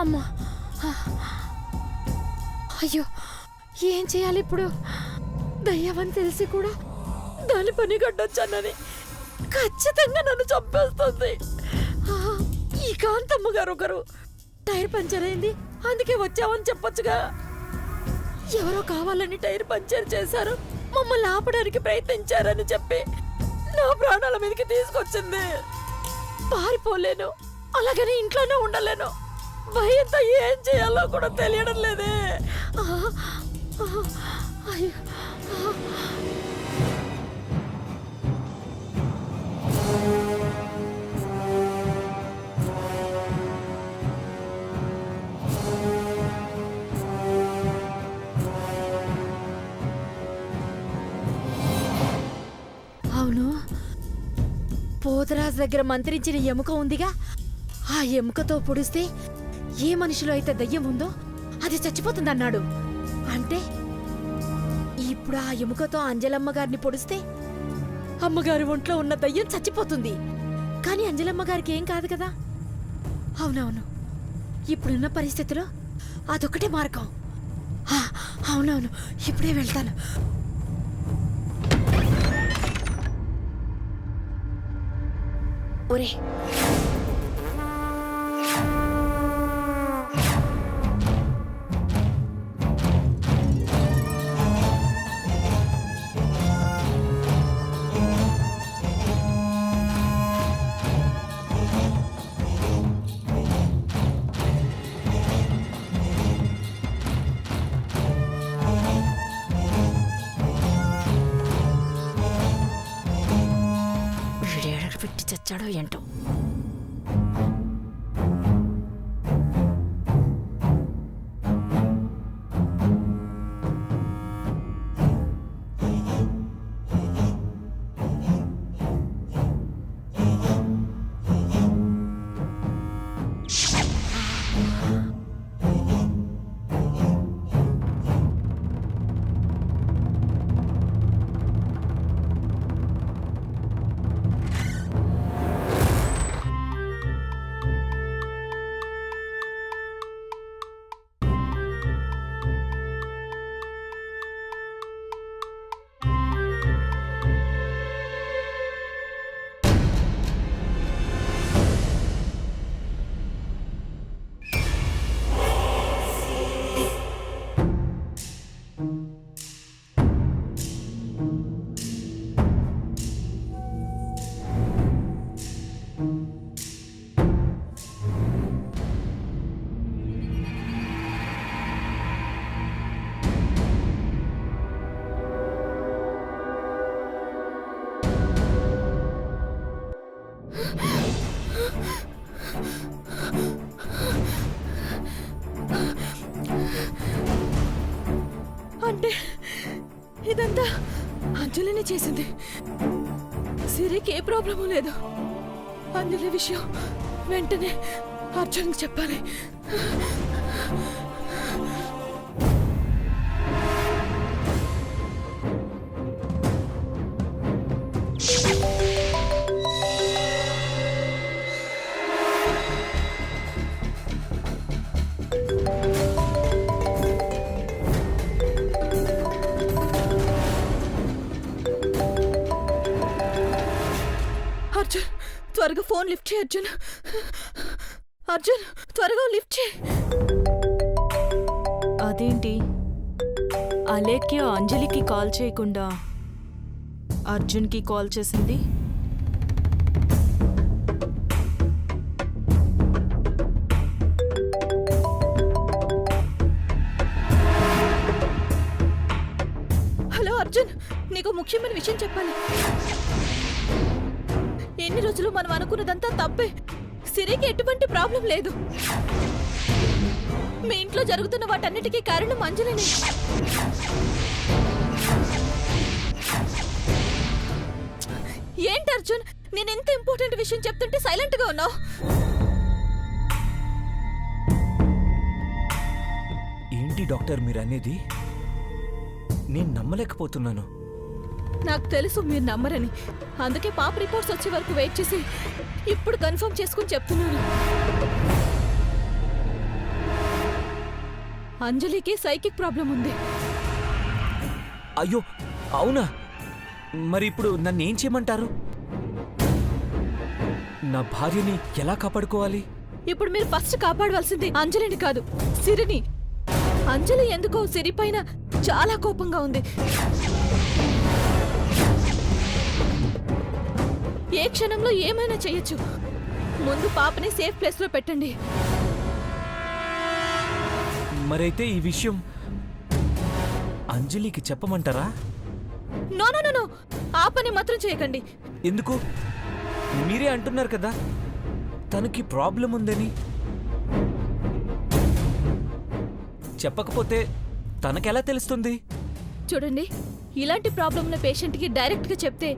అమ్మా, అయ్యో ఏం చేయాలి ఇప్పుడు? దయ్యమని తెలిసి కూడా దాని పని గడ్డొచ్చానని ఖచ్చితంగా నన్ను చంపేస్తుంది. ఈ కాంతమ్మ గారు ఒకరు టైర్ పంచర్ అయింది అందుకే వచ్చామని చెప్పొచ్చుగా. ఎవరో కావాలని టైర్ పంచర్ చేశారు, మమ్మల్ని ఆపడానికి ప్రయత్నించారని చెప్పి నా ప్రాణాల మీదకి తీసుకొచ్చింది. పారిపోలేను, అలాగని ఇంట్లోనే ఉండలేను. భయంతో ఏం చేయాలో కూడా తెలియడం లేదే. అయ్యో, అవును, పోతరాజు దగ్గర మంత్రించిన ఎముక ఉందిగా, ఆ ఎముకతో పొడిస్తే ఏ మనిషిలో అయితే దయ్యం ఉందో అది చచ్చిపోతుందన్నాడు. అంటే ఇప్పుడు ఆ ఎముకతో అంజలమ్మ గారిని పొడిస్తే అమ్మగారి ఒంట్లో ఉన్న దయ్యం చచ్చిపోతుంది. కానీ అంజలమ్మ గారికి ఏం కాదు కదా. అవునవును, ఇప్పుడున్న పరిస్థితిలో అదొక్కటే మార్గం. అవునవును, ఇప్పుడే వెళ్తాను. ఒరే, పెట్టి చచ్చాడో ఏంటో. అంటే ఇదంతా అంజలిని చేసింది. సిరికి ఏ ప్రాబ్లము లేదు. అంజలి విషయం వెంటనే అర్జున్కి చెప్పాలి. అర్జున్, త్వరగా ఫోన్ లిఫ్ట్ చేయి. అర్జున్, అర్జున్, త్వరగా లిఫ్ట్ చేయి. అదేంటి అలేఖ్య అంజలికి కాల్ చేయకుండా అర్జున్కి కాల్ చేసింది? హలో అర్జున్, నీకు ముఖ్యమైన విషయం చెప్పాలి. ఎన్ని రోజులు మనం అనుకున్నదంతా తప్పే. సిరికి ఎటువంటి ప్రాబ్లం లేదు. మీ ఇంట్లో జరుగుతున్న వాటన్నిటికీ కారణం అంజలినే. ఏంటి అర్జున్, నేను ఎంత ఇంపార్టెంట్ విషయం చెప్తుంటే సైలెంట్ గా ఉన్నావు? ఏంటి డాక్టర్ మీరు అనేది? నేను నమ్మలేకపోతున్నాను. నాకు తెలుసు మీరు నమ్మరని. అందుకే పాప రిపోర్ట్స్ వచ్చే వరకు వెయిట్ చేసి ఇప్పుడు కన్ఫర్మ్ చేసుకుని చెప్తున్నాను. అంజలికి సైకిక్ ప్రాబ్లం ఉంది. అయ్యో అవునా? మరి ఇప్పుడు నన్ను ఏం చేయమంటారు? నా భార్యని ఎలా కాపాడుకోవాలి? ఇప్పుడు మీరు ఫస్ట్ కాపాడవలసింది అంజలిని కాదు, సిరిని. అంజలి ఎందుకో సిరి పైన చాలా కోపంగా ఉంది. ఏ క్షణంలో ఏమైనా చెయ్యొచ్చు. ముందు పాపని సేఫ్ ప్లేస్ లో పెట్టండి. మరైతే ఈ విషయం అంజలికి చెప్పమంటారా? నో నో నో నో, ఆ పని మాత్రం చేయకండి. ఎందుకు? మీరే అంటున్నారు కదా తనకి ప్రాబ్లం ఉందని. చెప్పకపోతే తనకెలా తెలుస్తుంది? చూడండి, ఇలాంటి ప్రాబ్లం ఉన్న పేషెంట్కి డైరెక్ట్గా చెప్తే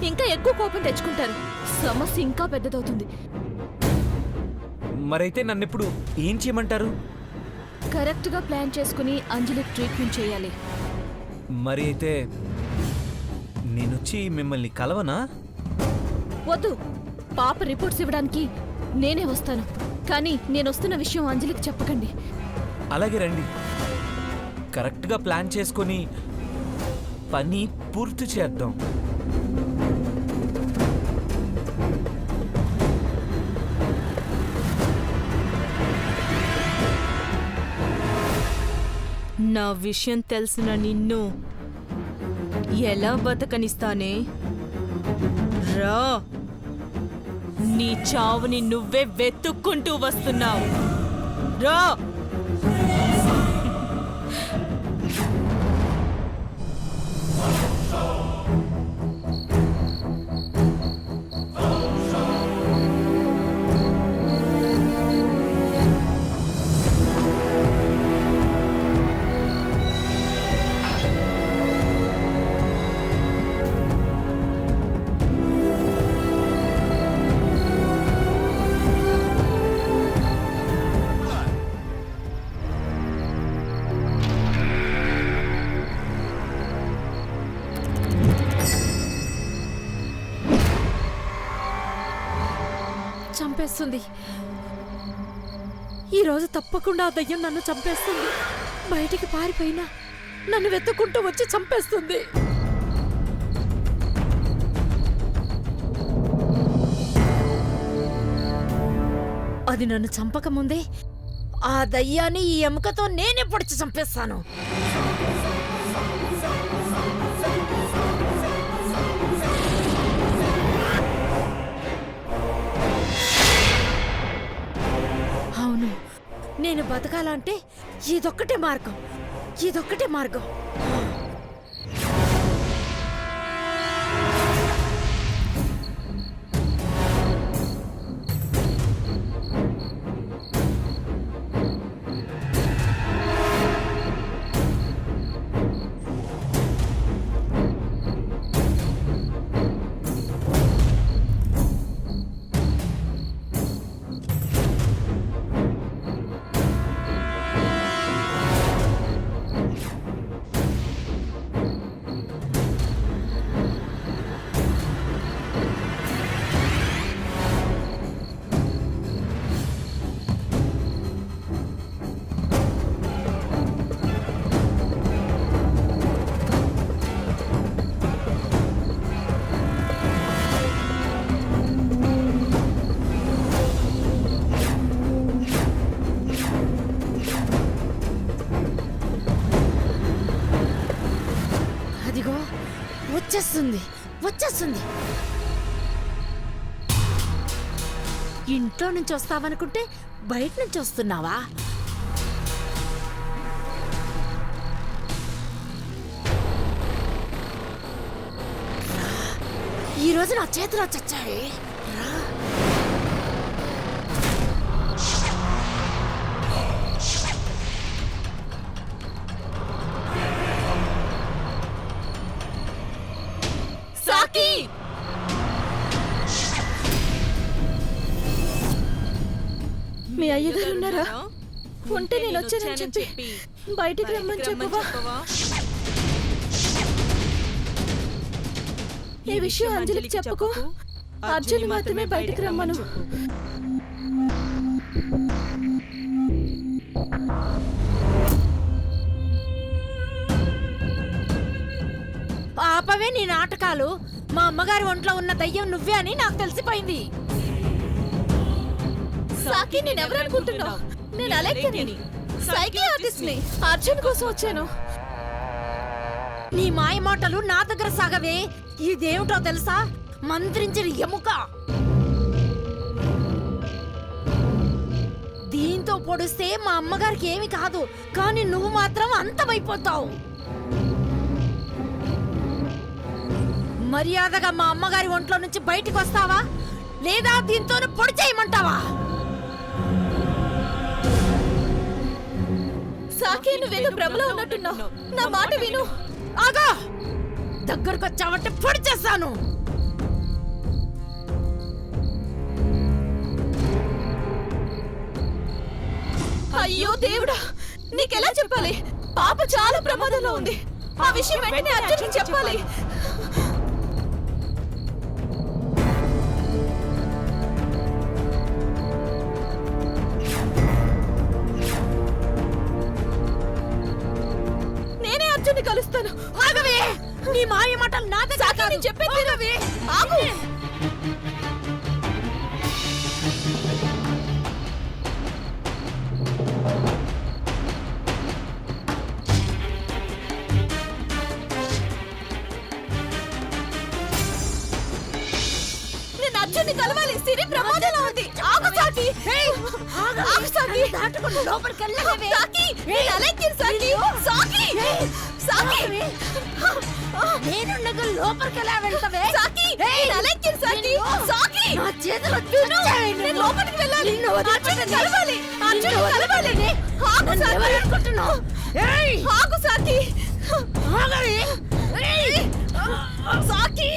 ఇంకా ఎక్కువ కోపం తెచ్చుకుంటారు. సమస్య ఇంకా పెద్దదవుతుంది. మరైతే నన్నెప్పుడు ఏం చేయమంటారు? కరెక్ట్గా ప్లాన్ చేసుకుని అంజలికి ట్రీట్మెంట్ చేయాలి. మరి అయితే నేనొచ్చి మిమ్మల్ని కలవనా? వద్దు, పాప రిపోర్ట్స్ ఇవ్వడానికి నేనే వస్తాను. కానీ నేను వస్తున్న విషయం అంజలికి చెప్పకండి. అలాగే రండి. కరెక్ట్గా ప్లాన్ చేసుకొని పని పూర్తి చేద్దాం. నా విషయం తెలిసిన నిన్ను ఎలా బతకనిస్తానే? రా, నీ చావుని నువ్వే వెతుక్కుంటూ వస్తున్నావు. రా. చంపేస్తుంది. ఈరోజు తప్పకుండా ఆ దయ్యం నన్ను చంపేస్తుంది. బయటికి పారిపోయినా నన్ను వెతుక్కుంటూ వచ్చి చంపేస్తుంది. అది నన్ను చంపకముందే ఆ దయ్యాన్ని ఈ ఎముకతో నేనే పొడిచి చంపేస్తాను. అవును, నేను బతకాలంటే ఇదొక్కటే మార్గం. ఇదొక్కటే మార్గం. అదిగో వచ్చేస్తుంది, వచ్చేస్తుంది. ఇంట్లో నుంచి వస్తావనుకుంటే బయట నుంచి వస్తున్నావా? ఈ రోజు నా చేతిలో చచ్చాడే. సాకి, మీ అయ్యగారు ఉన్నారా? ఉంటే నేను వచ్చానని చెప్పి బయటికి రమ్మని చెప్పవా? ఈ విషయం అంజలికి చెప్పకు. అర్జున్ మాత్రమే బయటికి రమ్మను. ఆపవే నీ నాటకాలు. మా అమ్మగారి ఒంట్లో ఉన్న దయ్యం నువ్వే అని నాకు తెలిసిపోయింది. సాకి నేనెవరు అనుకుంటున్నావు? నేను అలెక్కిని, సైకియాట్రిస్ట్ని. అర్జున్ కోసం వచ్చాను. నీ మాయ మాటలు నా దగ్గర సాగవే. ఇదేమిటో తెలుసా? మంత్రించిన ఎముక. దీంతో పొడిస్తే మా అమ్మగారికి ఏమి కాదు, కానీ నువ్వు మాత్రం అంతమైపోతావు. మర్యాదగా మా అమ్మగారి ఒంట్లో నుంచి బయటికి వస్తావా, లేదా దీంతో పొడి చేయమంటావా? సాకి నువ్వేదో భ్రమలో ఉన్నట్టున్నావు. నా మాట విను. ఆగా! దగ్గరకు వచ్చావంటే పొడి చేస్తాను. అయ్యో దేవుడా, నీకెలా చెప్పాలి? పాప చాలా ప్రమాదంలో ఉంది. ఆ విషయం వెంటనే అర్జున్కి చెప్పాలి. నేనే అర్జున్ని కలుస్తాను. ఆగవే! నీ మాయ మాటలు నా దగ్గర సాకి, కాదు. నేను చెప్పేది విను. ఆగవే! ఆగు. నేను అర్జున్ని కలవాలి. సిరి ప్రమాదంలో ఉంది. ఆగు సాకి. ఆగు సాకి. దాటుకుంటూ లోపలికి వెళ్ళవే. సాకి, నేను అలెక్కిని సాకి. సాకి, సాకి. నేనుండగా లోపలికి ఎలా వెళ్తావే? సాకి, నేను అలెక్కిని సాకి. సాకి, నా చేతులు విను. నేను లోపలికి వెళ్ళాలి. అర్జున్ని కలవాలి. అర్జున్ని కలవాలి. ఆగు సాకి. అనుకుంటున్నావు? ఆగు సాకి. ఆగవే! సాకి.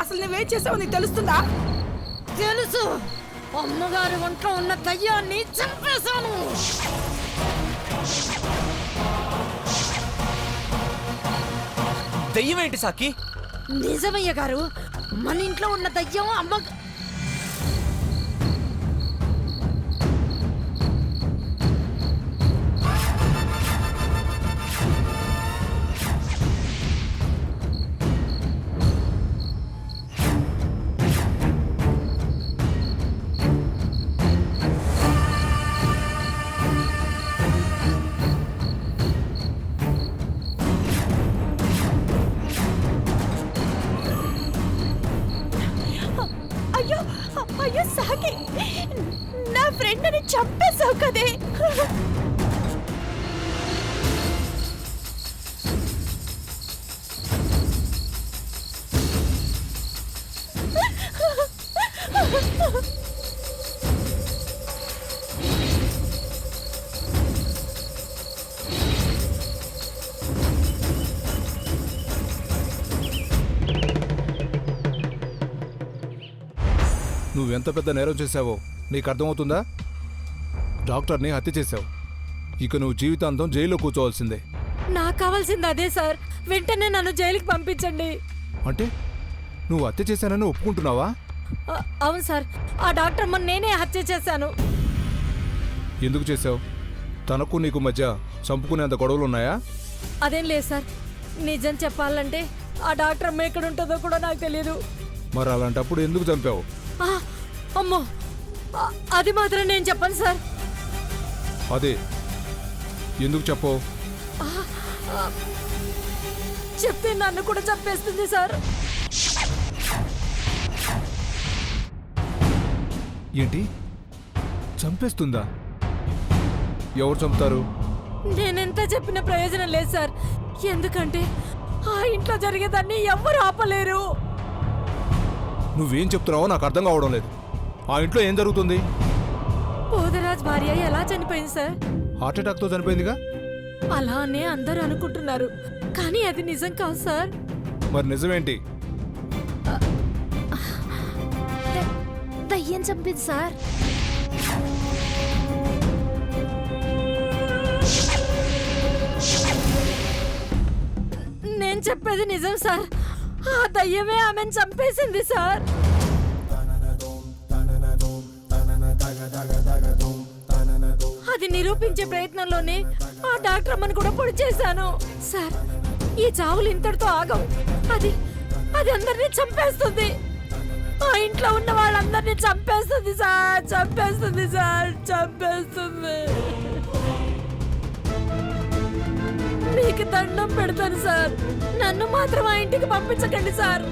అసలు నువ్వేం చేసావో నీకు తెలుస్తుందా? తెలుసు. అమ్మగారి ఒంట్లో ఉన్న దయ్యాన్ని చంపేశాను. దెయ్యం ఏంటి సాకి? నిజమయ్య గారు, మన ఇంట్లో ఉన్న దయ్యం అమ్మ. అయ్యో అయ్యో సాకి, నా ఫ్రెండ్ని చంపేశావు కదే. నువ్వెంత పెద్ద నేరం చేశావో నీకు అర్థమవుతుందా? డాక్టర్ని హత్య చేశావు. ఇక నువ్వు జీవితాంతం జైల్లో కూర్చోవాల్సిందే. నాకు కావాల్సింది అదే సార్. వెంటనే నన్ను జైలుకి పంపించండి. అంటే నువ్వు హత్య చేశానని ఒప్పుకుంటున్నావా? అవును సార్, ఆ డాక్టర్ అమ్మని నేనే హత్య చేశాను. ఎందుకు చేశావు? తనకు నీకు మధ్య చంపుకునేంత గొడవలు ఉన్నాయా? అదేం లేదు సార్. నిజం చెప్పాలంటే ఆ డాక్టర్ అమ్మ ఎక్కడ ఉంటుందో కూడా నాకు తెలియదు. మరి అలాంటప్పుడు ఎందుకు చంపావు? అమ్మో, అది మాత్రం నేను చెప్పను సార్. అదే ఎందుకు చెప్పవు? చెప్తే నన్ను కూడా చంపేస్తుంది సార్. ఏంటి, చంపేస్తుందా? ఎవరు చంపుతారు? నేనెంత చెప్పిన ప్రయోజనం లేదు సార్. ఎందుకంటే ఆ ఇంట్లో జరిగేదాన్ని ఎవ్వరు ఆపలేరు. నువ్వేం చెప్తున్నావో నాకు అర్థం కావడం లేదు. ఆ ఇంట్లో ఏం జరుగుతుంది? పోదరాజ్ భార్య ఎలా చనిపోయింది సార్? హార్ట్ అటాక్తో చనిపోయిందిగా. అలానే అందరూ అనుకుంటున్నారు, కానీ అది నిజం కాదు సార్. మరి నిజమేంటి? దయ్యం చంపింది సార్. నేను చెప్పేది నిజం సార్. ఆ దయ్యమే ఆమెను చంపేసింది సార్. అది నిరూపించే ప్రయత్నంలోనే ఆ డాక్టర్ అమ్మని కూడా పొడి చేశాను సార్. ఈ చావులు ఇంతటితో ఆగవు. అది అది అందరినీ చంపేస్తుంది. ఆ ఇంట్లో ఉన్న వాళ్ళందరినీ చంపేస్తుంది సార్. చంపేస్తుంది సార్. చంపేస్తుంది. మీకు దండం పెడతాను సార్. నన్ను మాత్రం ఆ ఇంటికి పంపించకండి సార్.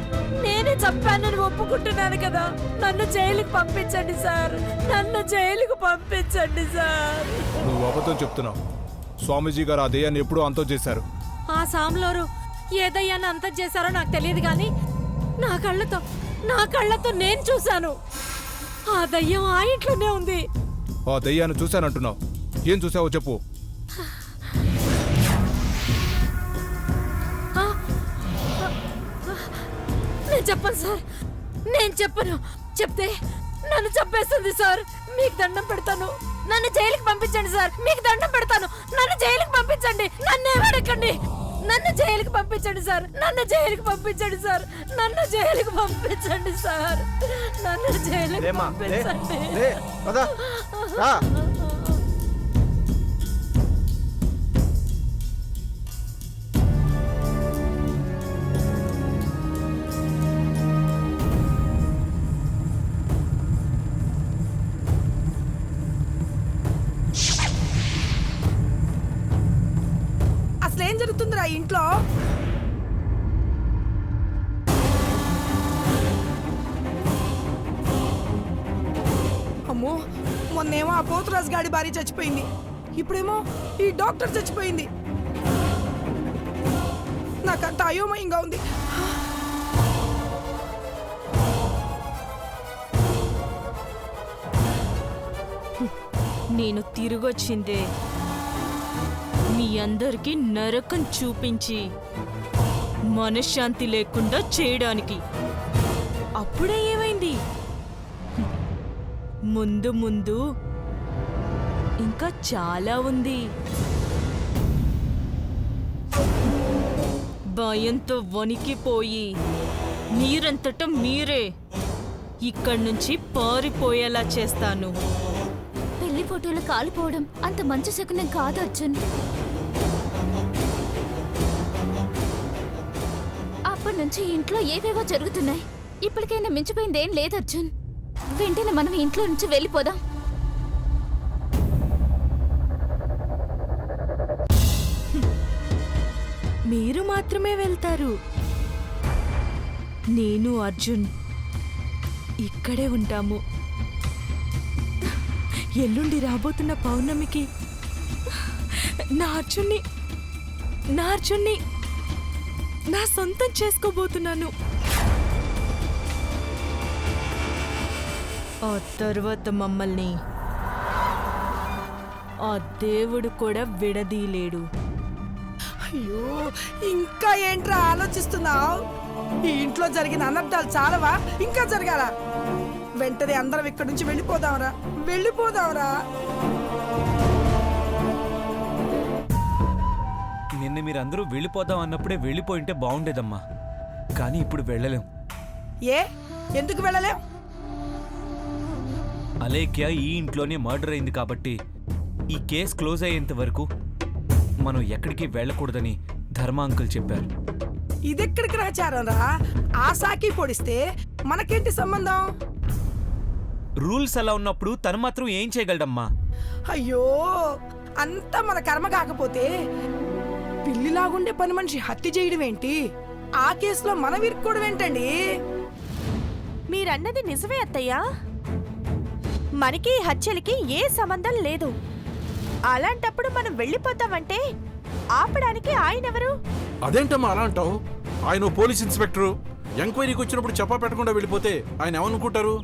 నేనే చంపానని ఒప్పుకుంటున్నాను కదా. నన్ను జైలుకి పంపించండి సార్. నన్ను జైలుకి పంపించండి సార్. నువ్వు అబద్ధం చెప్తున్నావు. స్వామీజీ గారు ఆ దెయ్యాన్ని ఎప్పుడూ అంతం చేశారు. ఆ సాంలోరు ఏ దయ్యాన్ని అంతం చేశారో నాకు తెలియదు, కానీ నా కళ్ళతో నేను చూశాను. ఆ దయ్యం ఆ ఇంట్లోనే ఉంది. ఆ దెయ్యాన్ని చూశానంటున్నావు. ఏం చూసావో చెప్పు. నేను చెప్పను సార్. నేను చెప్పను. చెప్తే నన్ను చంపేస్తుంది సార్. మీకు దండం పెడతాను. నన్ను జైలుకి పంపించండి సార్. మీకు దండం పెడతాను. నన్ను జైలుకి పంపించండి. నన్ను ఏమడకండి. నన్ను జైలుకి పంపించండి సార్. నన్ను జైలుకి పంపించండి సార్. నన్ను జైలుకి పంపించండి సార్. నన్ను జైలుకి పంపించండి. అసలేం జరుగుతుందిరా ఇంట్లో? అమ్మో, మొన్నేమో ఆ పోతురాజు గాడి భార్య చచ్చిపోయింది. ఇప్పుడేమో ఈ డాక్టర్ చచ్చిపోయింది. నాకంత అయోమయంగా ఉంది. నేను తిరిగొచ్చిందే మీ అందరికీ నరకం చూపించి మనశ్శాంతి లేకుండా చేయడానికి. అప్పుడే ఏమైంది? ముందు ముందు ఇంకా చాలా ఉంది. భయంతో వణికిపోయి మీరంతట మీరే ఇక్కడి నుంచి పారిపోయేలా చేస్తాను. పెళ్లి ఫోటోలు కాలిపోవడం అంత మంచి శకునం కాదు అర్జున్. అప్పటి నుంచి ఇంట్లో ఏవేవో జరుగుతున్నాయి. ఇప్పటికైనా మించిపోయిందేం లేదు అర్జున్. వెంటనే మనం ఇంట్లో నుంచి వెళ్ళిపోదాం. మీరు మాత్రమే వెళ్తారు. నేను అర్జున్ ఇక్కడే ఉంటాము. ఎల్లుండి రాబోతున్న పౌర్ణమికి నా అర్జున్ని నా సొంతం చేసుకోబోతున్నాను. ఆ తర్వాత మమ్మల్ని ఆ దేవుడు కూడా విడదీయలేడు. అయ్యో, ఇంకా ఏంట్రా ఆలోచిస్తున్నావు? ఈ ఇంట్లో జరిగిన అనర్థాలు చాలవా? ఇంకా జరగాల? వెంటనే అందరం ఇక్కడి నుంచి వెళ్ళిపోదాంరా, వెళ్ళిపోదాంరా. నిన్న మీరందరూ వెళ్ళిపోదాం అన్నప్పుడే వెళ్ళిపోయింటే బాగుండేదమ్మా. కానీ ఇప్పుడు వెళ్ళలేం. ఏ ఎందుకు వెళ్ళలేం? అలేఖ్య ఈ ఇంట్లోనే మర్డర్ అయింది కాబట్టి ఈ కేసు క్లోజ్ అయ్యేంత వరకు మనం ఎక్కడికి వెళ్ళకూడదని ధర్మ అంకుల్ చెప్పారు. ఇదెక్కడికి రాచారం రా? ఆ సాకి పొడిస్తే మనకేంటి సంబంధం? రూల్స్ అలా ఉన్నప్పుడు తను మాత్రం ఏం చేయగలడమ్మా? అయ్యో, అంతా మన కర్మ కాకపోతే పిల్లిలాగుండే పని మనిషి హత్య చేయడం ఏంటి? ఆ కేసులో మనం ఇరుక్కోవడం ఏంటండి? మీరన్నది నిజమే అత్తయ్యా. మనకి ఈ హత్యలకి ఏ సంబంధం లేదు. అలాంటప్పుడు మనం వెళ్ళిపోతామంటే ఆపడానికి ఆయనెవరు? అదేంటమ్మా అలా అంటావు? ఆయన పోలీస్ ఇన్స్పెక్టరు. ఎంక్వైరీకి వచ్చినప్పుడు చెప్పా పెట్టకుండా వెళ్ళిపోతే ఆయన ఏమనుకుంటారు?